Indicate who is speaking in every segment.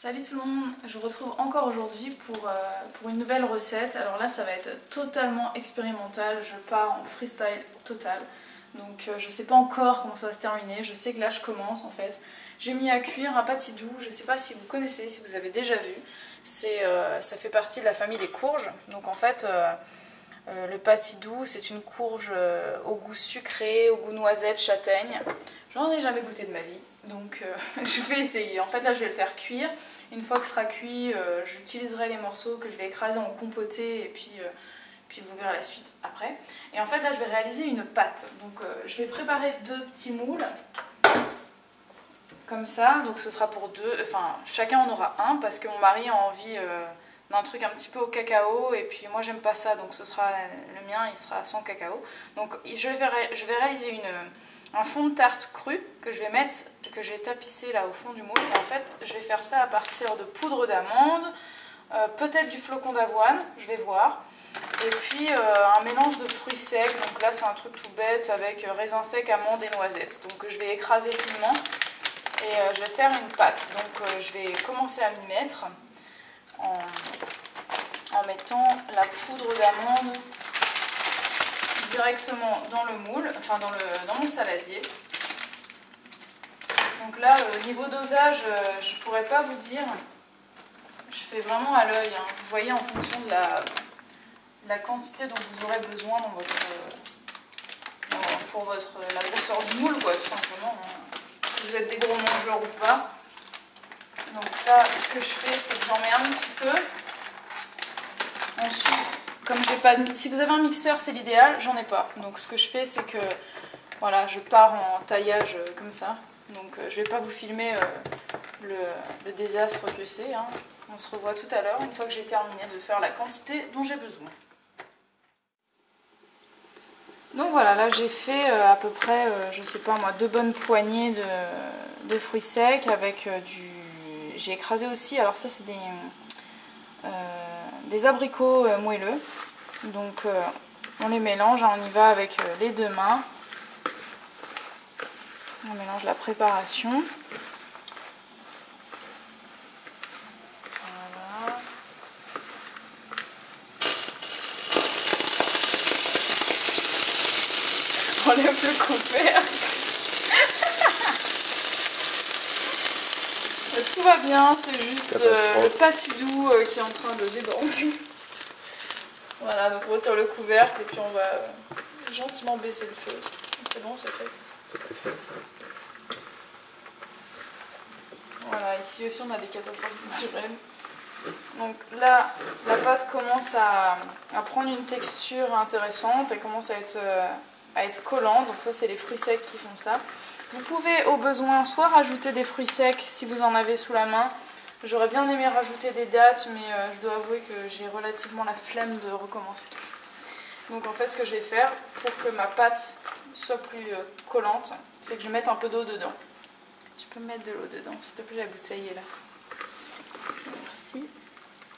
Speaker 1: Salut tout le monde, je vous retrouve encore aujourd'hui pour une nouvelle recette. Alors là ça va être totalement expérimental, je pars en freestyle total. Donc je sais pas encore comment ça va se terminer, je sais que là je commence en fait. J'ai mis à cuire un patidou, je sais pas si vous connaissez, si vous avez déjà vu. Ça fait partie de la famille des courges. Donc en fait le patidou c'est une courge au goût sucré, au goût noisette, châtaigne. J'en ai jamais goûté de ma vie, donc je vais essayer. En fait là je vais le faire cuire. Une fois que ce sera cuit, j'utiliserai les morceaux que je vais écraser en compoté et puis vous verrez la suite après. Et en fait là je vais réaliser une pâte. Donc je vais préparer deux petits moules, comme ça. Donc ce sera pour deux, enfin chacun en aura un parce que mon mari a envie d'un truc un petit peu au cacao et puis moi j'aime pas ça, donc ce sera le mien, il sera sans cacao. Donc je vais réaliser un fond de tarte cru que je vais tapisser là au fond du moule. Et en fait je vais faire ça à partir de poudre d'amande, peut-être du flocon d'avoine, je vais voir. Et puis un mélange de fruits secs, donc là c'est un truc tout bête avec raisins secs, amandes et noisettes. Donc je vais écraser finement et je vais faire une pâte. Donc je vais commencer à m'y mettre en mettant la poudre d'amande directement dans le moule, enfin dans mon saladier. Donc là, niveau dosage, je pourrais pas vous dire. Je fais vraiment à l'œil, hein. Vous voyez en fonction de la quantité dont vous aurez besoin pour la grosseur du moule, quoi, tout simplement. Hein. Si vous êtes des gros mangeurs ou pas. Donc là, ce que je fais, c'est que j'en mets un petit peu. Ensuite, comme j'ai pas si vous avez un mixeur, c'est l'idéal, j'en ai pas. Donc ce que je fais, c'est que voilà, je pars en taillage comme ça. Donc je vais pas vous filmer le désastre que c'est. Hein. On se revoit tout à l'heure, une fois que j'ai terminé de faire la quantité dont j'ai besoin. Donc voilà, là j'ai fait à peu près, je sais pas moi, 2 bonnes poignées de fruits secs avec j'ai écrasé aussi, alors ça c'est des abricots moelleux. Donc on les mélange, hein, on y va avec les deux mains. On mélange la préparation. Voilà. On enlève le couvercle. Tout va bien, c'est juste le patidou qui est en train de déborder. Voilà, donc on retire le couvercle et puis on va gentiment baisser le feu. C'est bon, c'est fait.
Speaker 2: C'est pressé.
Speaker 1: Voilà, ici aussi on a des catastrophes naturelles. Donc là, la pâte commence à prendre une texture intéressante, elle commence à être collante, donc ça c'est les fruits secs qui font ça. Vous pouvez au besoin soit rajouter des fruits secs si vous en avez sous la main. J'aurais bien aimé rajouter des dattes, mais je dois avouer que j'ai relativement la flemme de recommencer. Donc en fait ce que je vais faire pour que ma pâte soit plus collante, c'est que je vais mettre un peu d'eau dedans. Tu peux mettre de l'eau dedans, s'il te plaît, la bouteille est là. Merci.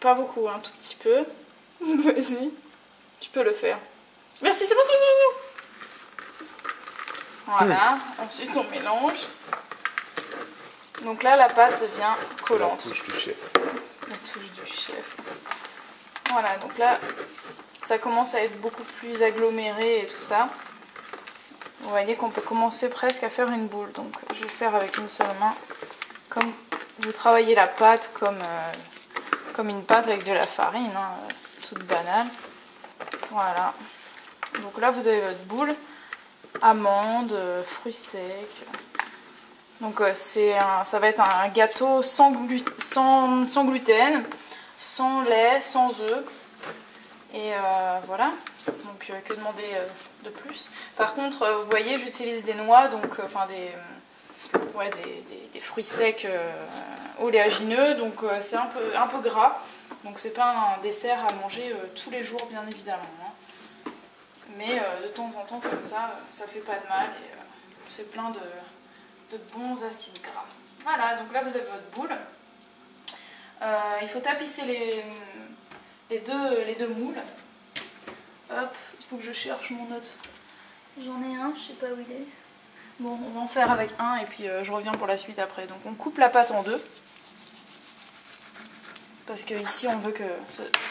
Speaker 1: Pas beaucoup, un tout petit peu. Vas-y, tu peux le faire. Merci, c'est bon, c'est bon. Voilà, ensuite on mélange. Donc là, la pâte devient collante.
Speaker 2: La touche du chef.
Speaker 1: La touche du chef. Voilà, donc là, ça commence à être beaucoup plus aggloméré et tout ça. Vous voyez qu'on peut commencer presque à faire une boule. Donc je vais le faire avec une seule main. Comme vous travaillez la pâte comme une pâte avec de la farine, hein, toute banale. Voilà. Donc là, vous avez votre boule. Amandes, fruits secs. Donc ça va être un gâteau sans gluten, sans lait, sans œufs. Et voilà, donc que demander de plus. Par contre, vous voyez, j'utilise des noix, donc enfin des fruits secs oléagineux, donc c'est un peu gras. Donc c'est pas un dessert à manger tous les jours, bien évidemment. Hein. Mais de temps en temps, comme ça fait pas de mal et c'est plein de bons acides gras. Voilà, donc là vous avez votre boule. Il faut tapisser les deux moules. Hop, il faut que je cherche mon autre. J'en ai un, je sais pas où il est. Bon, on va en faire avec un et puis je reviens pour la suite après. Donc on coupe la pâte en deux. parce que ici on veut que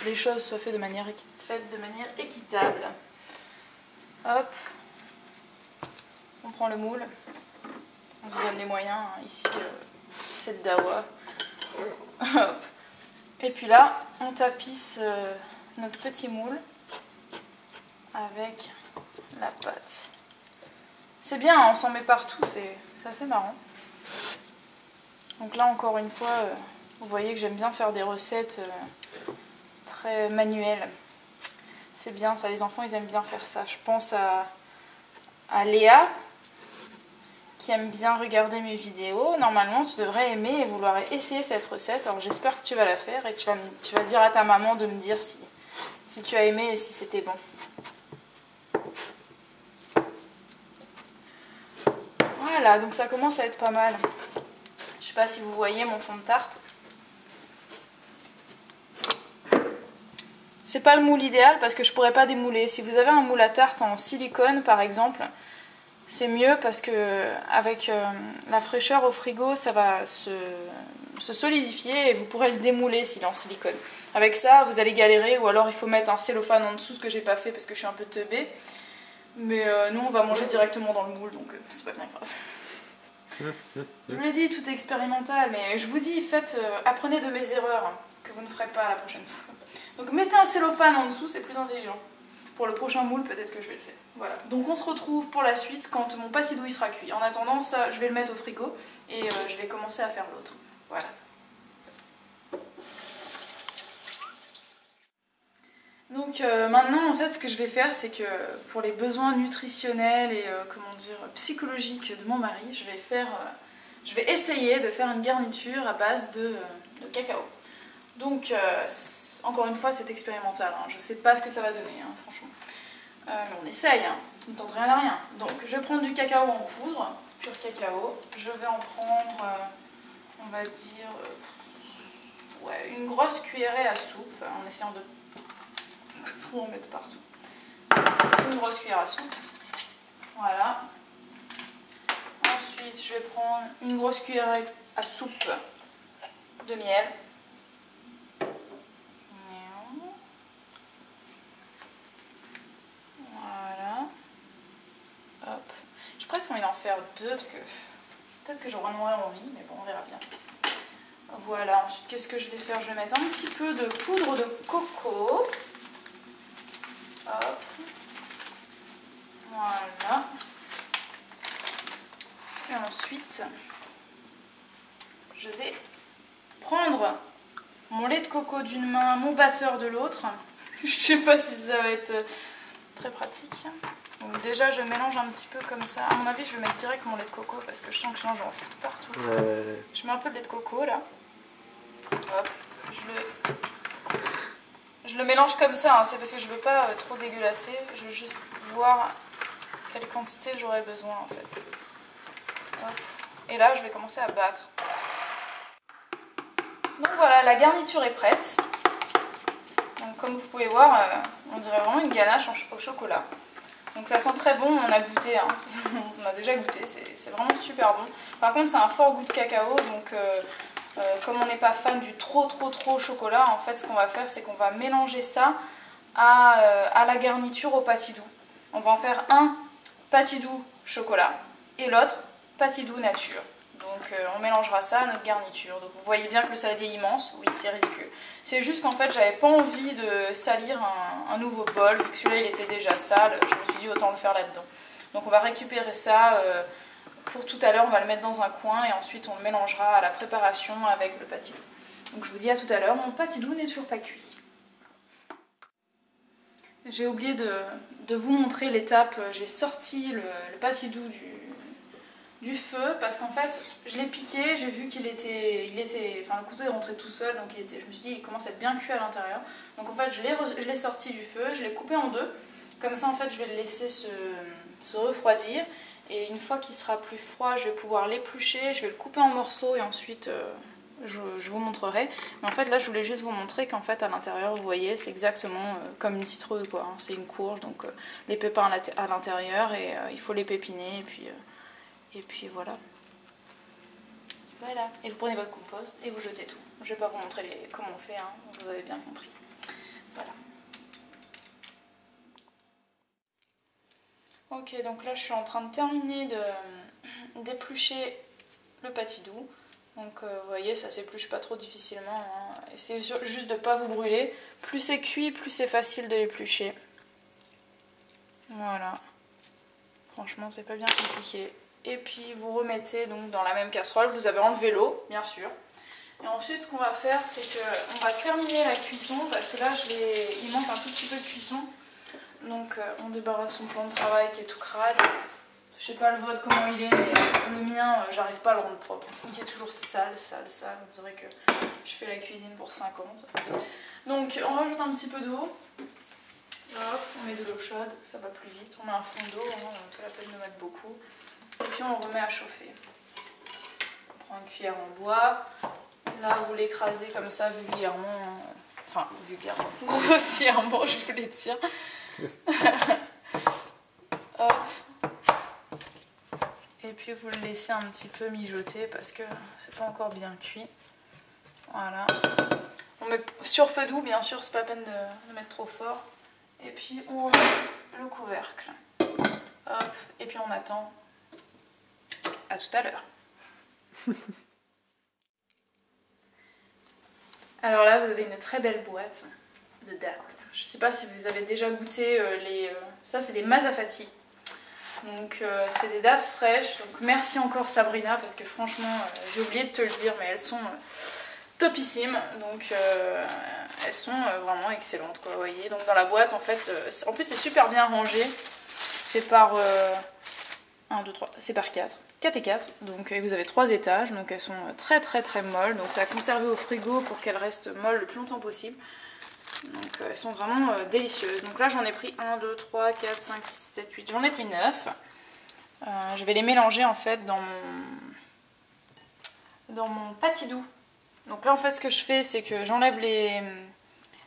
Speaker 1: les choses soient faites de manière équitable. Hop, on prend le moule, on se donne les moyens, hein. Ici c'est le dawa. Hop. Et puis là on tapisse notre petit moule avec la pâte. C'est bien, hein, on s'en met partout, c'est assez marrant. Donc là encore une fois, vous voyez que j'aime bien faire des recettes très manuelles. C'est bien ça, les enfants ils aiment bien faire ça. Je pense à Léa qui aime bien regarder mes vidéos. Normalement tu devrais aimer et vouloir essayer cette recette. Alors j'espère que tu vas la faire et tu vas dire à ta maman de me dire si tu as aimé et si c'était bon. Voilà, donc ça commence à être pas mal. Je sais pas si vous voyez mon fond de tarte. C'est pas le moule idéal parce que je pourrais pas démouler. Si vous avez un moule à tarte en silicone par exemple, c'est mieux parce que avec la fraîcheur au frigo, ça va se solidifier et vous pourrez le démouler s'il est en silicone. Avec ça, vous allez galérer ou alors il faut mettre un cellophane en dessous, ce que j'ai pas fait parce que je suis un peu teubée. Mais nous, on va manger directement dans le moule, donc c'est pas bien grave. Je vous l'ai dit, tout est expérimental, mais je vous dis, apprenez de mes erreurs, que vous ne ferez pas la prochaine fois. Donc mettez un cellophane en dessous, c'est plus intelligent. Pour le prochain moule, peut-être que je vais le faire. Voilà. Donc on se retrouve pour la suite quand mon patidou il sera cuit. En attendant, ça, je vais le mettre au frigo et je vais commencer à faire l'autre. Voilà. Donc maintenant, en fait, ce que je vais faire, c'est que pour les besoins nutritionnels et psychologiques de mon mari, je vais essayer de faire une garniture à base de cacao. Donc, encore une fois, c'est expérimental, hein. Je ne sais pas ce que ça va donner, hein, franchement. Mais on essaye, hein. On ne tente rien à rien. Donc, je vais prendre du cacao en poudre, pur cacao. Je vais en prendre, on va dire, une grosse cuillerée à soupe, en essayant de trop en mettre partout. Une grosse cuillère à soupe. Voilà. Ensuite, je vais prendre une grosse cuillerée à soupe de miel. Voilà. Hop. Je presque envie d'en faire deux parce que peut-être que j'aurai moins envie, mais bon, on verra bien. Voilà. Ensuite, qu'est-ce que je vais faire? Je vais mettre un petit peu de poudre de coco. Hop. Voilà. Et ensuite, je vais prendre mon lait de coco d'une main, mon batteur de l'autre. Je sais pas si ça va être très pratique. Donc déjà, je mélange un petit peu comme ça. À mon avis, je vais mettre direct mon lait de coco parce que je sens que sinon je vais en foutre partout. Je mets un peu de lait de coco là. Hop. Je le mélange comme ça, hein. C'est parce que je veux pas trop dégueulasser. Je veux juste voir quelle quantité j'aurais besoin en fait. Hop. Et là, je vais commencer à battre. Donc voilà, la garniture est prête. Donc comme vous pouvez voir, on dirait vraiment une ganache au chocolat. Donc ça sent très bon, on a goûté, hein. On a déjà goûté, c'est vraiment super bon. Par contre, c'est un fort goût de cacao, donc comme on n'est pas fan du trop chocolat, en fait ce qu'on va faire, c'est qu'on va mélanger ça à la garniture au patidou. On va en faire un patidou chocolat et l'autre patidou nature. Donc on mélangera ça à notre garniture. Donc vous voyez bien que le saladier est immense. Oui, c'est ridicule. C'est juste qu'en fait j'avais pas envie de salir un nouveau bol. Vu que celui-là il était déjà sale, je me suis dit autant le faire là-dedans. Donc on va récupérer ça pour tout à l'heure. On va le mettre dans un coin et ensuite on le mélangera à la préparation avec le patidou. Donc je vous dis à tout à l'heure. Mon patidou n'est toujours pas cuit. J'ai oublié de vous montrer l'étape. J'ai sorti le patidou du feu parce qu'en fait je l'ai piqué, j'ai vu qu'il était, enfin le couteau est rentré tout seul, donc je me suis dit il commence à être bien cuit à l'intérieur. Donc en fait je l'ai sorti du feu, je l'ai coupé en deux, comme ça en fait je vais le laisser se refroidir et une fois qu'il sera plus froid je vais pouvoir l'éplucher, je vais le couper en morceaux et ensuite je vous montrerai. Mais en fait là je voulais juste vous montrer qu'en fait à l'intérieur vous voyez c'est exactement comme une citrouille quoi, hein. C'est une courge donc les pépins à l'intérieur et il faut les pépiner et puis voilà. Voilà, et vous prenez votre compost et vous jetez tout. Je vais pas vous montrer comment on fait, hein. Vous avez bien compris. Voilà. Ok, donc là je suis en train de terminer d'éplucher le patidou. Donc vous voyez, ça s'épluche pas trop difficilement, hein. Essayez juste de ne pas vous brûler. Plus c'est cuit, plus c'est facile de l'éplucher. Voilà. Franchement, c'est pas bien compliqué. Et puis vous remettez donc dans la même casserole. Vous avez enlevé l'eau, bien sûr. Et ensuite, ce qu'on va faire, c'est qu'on va terminer la cuisson. Parce que là, il manque un tout petit peu de cuisson. Donc on débarrasse son plan de travail qui est tout crade. Je sais pas le vôtre comment il est, mais le mien, j'arrive pas à le rendre propre. Il est toujours sale, sale, sale. On dirait que je fais la cuisine pour 50. Donc on rajoute un petit peu d'eau. Hop, on met de l'eau chaude, ça va plus vite. On met un fond d'eau, hein, on peut la peine de mettre beaucoup. Et puis on remet à chauffer. On prend une cuillère en bois. Là, vous l'écrasez comme ça vulgairement. Enfin, vulgairement. Grossièrement, je voulais dire. Hop. Et puis vous le laissez un petit peu mijoter parce que c'est pas encore bien cuit. Voilà. On met sur feu doux, bien sûr, c'est pas la peine de mettre trop fort. Et puis on remet le couvercle. Hop. Et puis on attend. À tout à l'heure. Alors là, vous avez une très belle boîte de dattes. Je sais pas si vous avez déjà goûté ça, c'est des Mazafati. Donc c'est des dattes fraîches. Donc merci encore Sabrina parce que franchement, j'ai oublié de te le dire, mais elles sont topissimes. Donc elles sont vraiment excellentes, quoi, vous voyez. Donc dans la boîte, en fait, en plus c'est super bien rangé. C'est par 1, 2, 3, c'est par 4. 4 et 4, donc vous avez 3 étages, donc elles sont très très très molles, donc c'est à conserver au frigo pour qu'elles restent molles le plus longtemps possible. Donc elles sont vraiment délicieuses. Donc là j'en ai pris 1, 2, 3, 4, 5, 6, 7, 8, j'en ai pris 9. Je vais les mélanger en fait dans mon patidou. Donc là en fait ce que je fais c'est que j'enlève les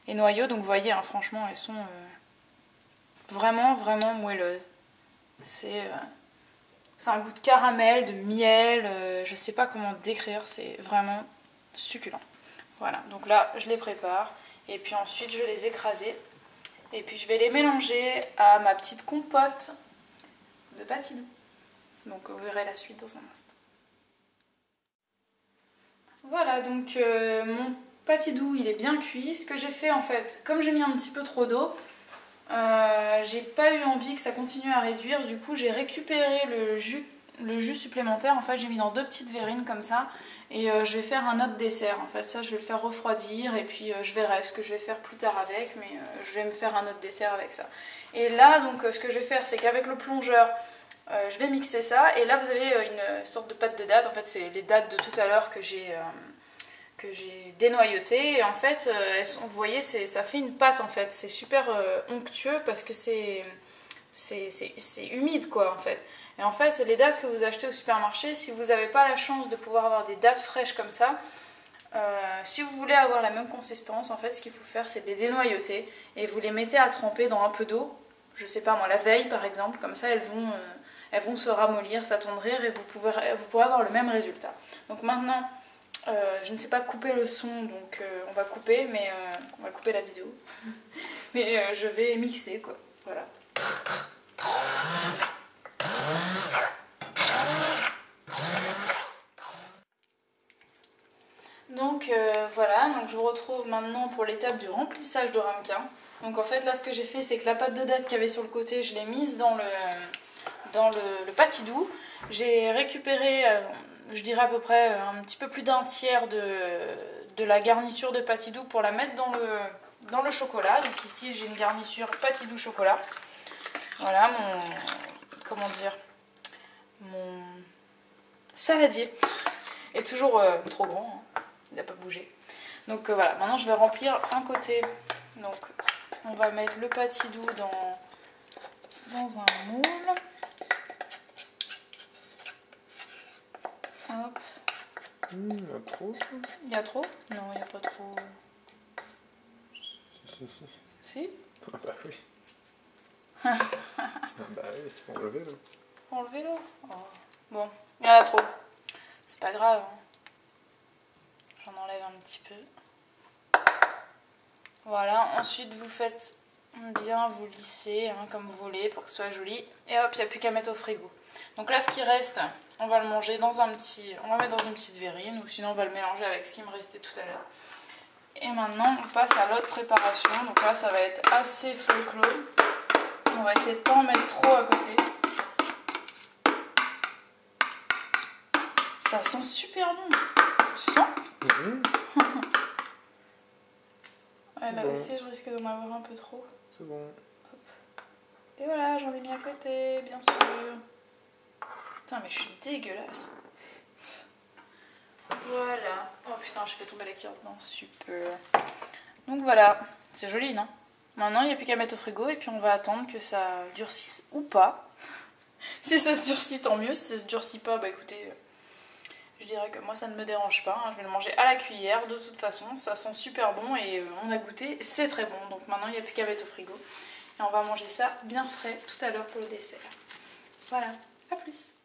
Speaker 1: noyaux, donc vous voyez hein, franchement elles sont vraiment vraiment moelleuses. C'est un goût de caramel, de miel, je sais pas comment décrire, c'est vraiment succulent. Voilà, donc là je les prépare et puis ensuite je vais les écraser et puis je vais les mélanger à ma petite compote de patidou. Donc vous verrez la suite dans un instant. Voilà, donc mon patidou il est bien cuit. Ce que j'ai fait en fait, comme j'ai mis un petit peu trop d'eau, j'ai pas eu envie que ça continue à réduire, du coup j'ai récupéré le jus supplémentaire. En fait j'ai mis dans 2 petites verrines comme ça et je vais faire un autre dessert. En fait ça je vais le faire refroidir et puis je verrai ce que je vais faire plus tard avec, mais je vais me faire un autre dessert avec ça. Et là donc ce que je vais faire c'est qu'avec le plongeur je vais mixer ça et là vous avez une sorte de pâte de dattes. En fait c'est les dattes de tout à l'heure que j'ai dénoyauté et en fait vous voyez ça fait une pâte en fait, c'est super onctueux parce que c'est humide quoi en fait. Et en fait les dattes que vous achetez au supermarché, si vous n'avez pas la chance de pouvoir avoir des dattes fraîches comme ça, si vous voulez avoir la même consistance, en fait ce qu'il faut faire c'est les dénoyauter et vous les mettez à tremper dans un peu d'eau, je sais pas moi la veille par exemple, comme ça elles vont se ramollir, s'attendrir et vous pourrez avoir le même résultat. Donc maintenant je ne sais pas couper le son, donc on va couper, mais on va couper la vidéo. Mais je vais mixer, quoi. Voilà. Donc voilà, donc je vous retrouve maintenant pour l'étape du remplissage de ramequin. Donc en fait là ce que j'ai fait c'est que la pâte de date qu'il y avait sur le côté, je l'ai mise dans le patidou. J'ai récupéré je dirais à peu près un petit peu plus d'un tiers de la garniture de patidou pour la mettre dans le chocolat. Donc ici j'ai une garniture patidou chocolat. Voilà mon saladier est toujours trop grand, hein. Il n'a pas bougé. Donc voilà, maintenant je vais remplir un côté. Donc on va mettre le patidou dans un moule. Hop.
Speaker 2: Il y a trop.
Speaker 1: Il y a trop? Non, il n'y a pas trop. Si?
Speaker 2: Ah bah oui. Ah bah oui, enlevez-le.
Speaker 1: Enlevez-le? Oh. Bon, il y en a trop. C'est pas grave. Hein. enlève un petit peu. Voilà, ensuite vous faites bien, vous lissez hein, comme vous voulez pour que ce soit joli. Et hop, il n'y a plus qu'à mettre au frigo. Donc là, ce qui reste, on va le manger dans un petit... On va mettre dans une petite verrine ou sinon on va le mélanger avec ce qui me restait tout à l'heure. Et maintenant, on passe à l'autre préparation. Donc là, ça va être assez folklore. On va essayer de ne pas en mettre trop à côté. Ça sent super bon. Tu sens? Ouais, là aussi, je risque d'en avoir un peu trop.
Speaker 2: C'est bon.
Speaker 1: Hop. Et voilà, j'en ai mis à côté, bien sûr. Putain, mais je suis dégueulasse. Voilà. Oh putain, j'ai fait tomber la cuillère dedans. Super. Donc voilà, c'est joli, non? Maintenant, il n'y a plus qu'à mettre au frigo et puis on va attendre que ça durcisse ou pas. Si ça se durcit, tant mieux. Si ça se durcit pas, bah écoutez, je dirais que moi ça ne me dérange pas. Hein. Je vais le manger à la cuillère. De toute façon, ça sent super bon et on a goûté, c'est très bon. Donc maintenant, il n'y a plus qu'à mettre au frigo. Et on va manger ça bien frais tout à l'heure pour le dessert. Voilà, à plus!